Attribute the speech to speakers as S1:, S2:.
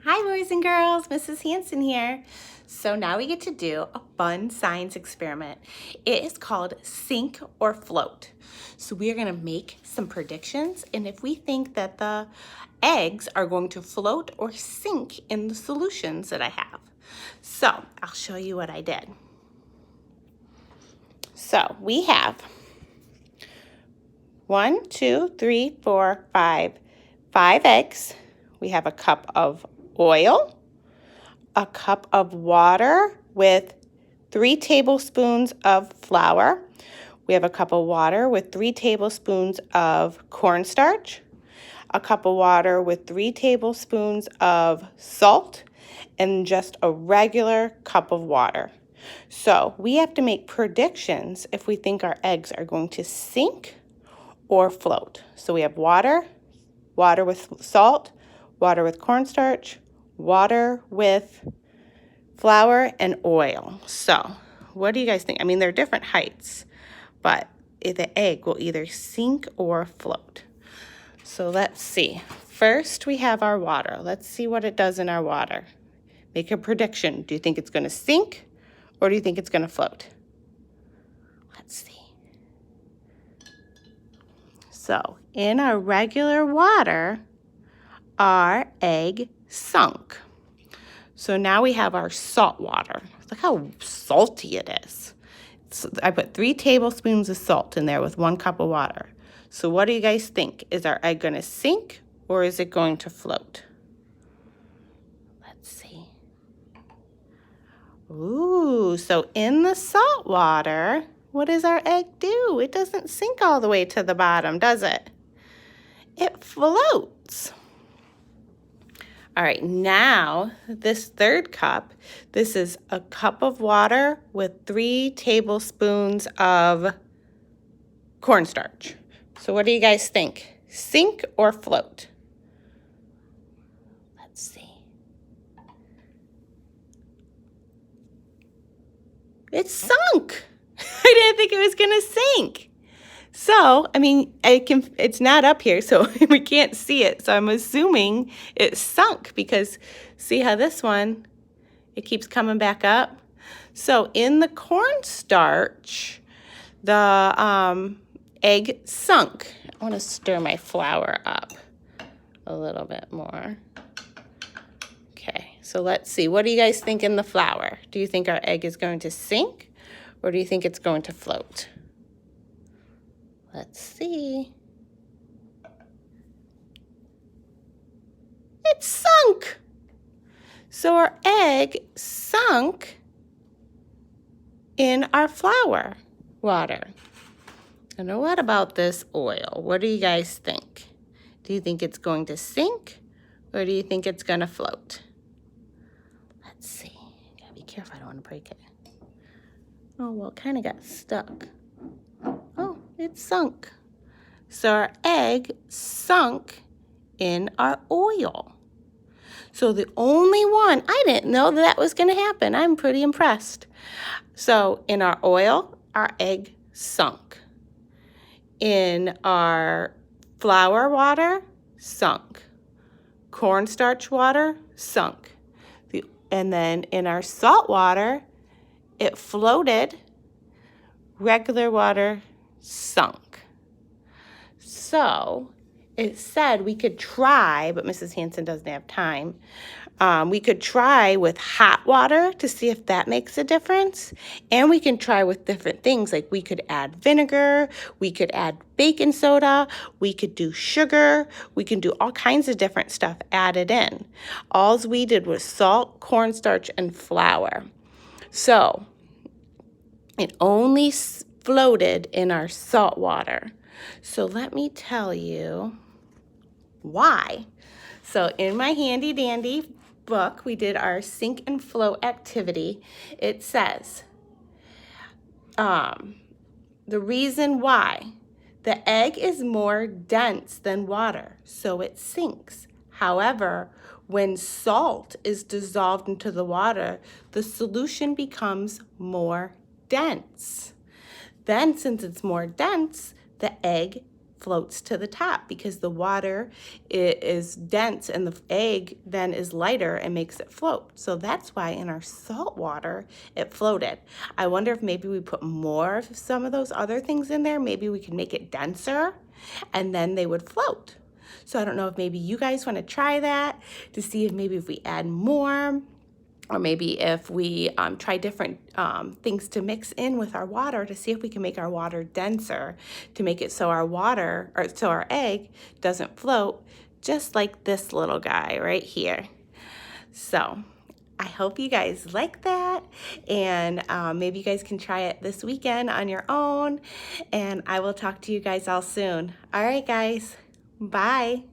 S1: Hi boys and girls, Mrs. Hanson here. So now we get to do a fun science experiment. It is called sink or float. So we are going to make some predictions, and if we think that the eggs are going to float or sink in the solutions that I have. So I'll show you what I did. So we have 5 eggs. We have a cup of oil, a cup of water with 3 tablespoons of flour. We have a cup of water with 3 tablespoons of cornstarch, a cup of water with 3 tablespoons of salt, and just a regular cup of water. So we have to make predictions if we think our eggs are going to sink or float. So we have water, water with salt, water with cornstarch, water with flour, and oil. So what do you guys think? I mean, they're different heights, but the egg will either sink or float. So let's see. First, we have our water. Let's see what it does in our water. Make a prediction. Do you think it's going to sink or do you think it's going to float? Let's see. So in our regular water, our egg sunk. So now we have our salt water. Look how salty it is. So I put 3 tablespoons of salt in there with 1 cup of water. So what do you guys think? Is our egg going to sink or is it going to float? Let's see. Ooh, so in the salt water, what does our egg do? It doesn't sink all the way to the bottom, does it? It floats. All right, now this third cup, this is a cup of water with 3 tablespoons of cornstarch. So what do you guys think? Sink or float? Let's see. It sunk. I didn't think it was gonna sink. So, I mean, it's not up here, so we can't see it. So I'm assuming it sunk because see how this one, it keeps coming back up? So in the cornstarch, the egg sunk. I want to stir my flour up a little bit more. Okay, so let's see. What do you guys think in the flour? Do you think our egg is going to sink or do you think it's going to float? Let's see. It sunk. So our egg sunk in our flour water. And what about this oil? What do you guys think? Do you think it's going to sink or do you think it's going to float? Let's see. Gotta be careful. I don't want to break it. Oh, well, it kind of got stuck. Oh, it sunk. So our egg sunk in our oil. So the only one, I didn't know that was going to happen. I'm pretty impressed. So in our oil, our egg sunk. In our flour water, sunk. Cornstarch water, sunk. And then in our salt water, it floated. Regular water sunk. So it said we could try, but Mrs. Hanson doesn't have time. We could try with hot water to see if that makes a difference. And we can try with different things. Like we could add vinegar, we could add baking soda, we could do sugar, we can do all kinds of different stuff added in. All we did was salt, cornstarch, and flour. So it only floated in our salt water. So let me tell you why. So in my handy dandy book, we did our sink and float activity. It says the reason why the egg is more dense than water, so it sinks. However, when salt is dissolved into the water, the solution becomes more dense. Then, since it's more dense, the egg floats to the top because the water is dense and the egg then is lighter and makes it float. So that's why in our salt water it floated. I wonder if maybe we put more of some of those other things in there, maybe we can make it denser and then they would float. So I don't know if maybe you guys want to try that to see if maybe if we add more, or maybe if we try different things to mix in with our water to see if we can make our water denser, to make it so our water, or so our egg doesn't float, just like this little guy right here. So I hope you guys like that, and maybe you guys can try it this weekend on your own, and I will talk to you guys all soon. All right, guys, bye.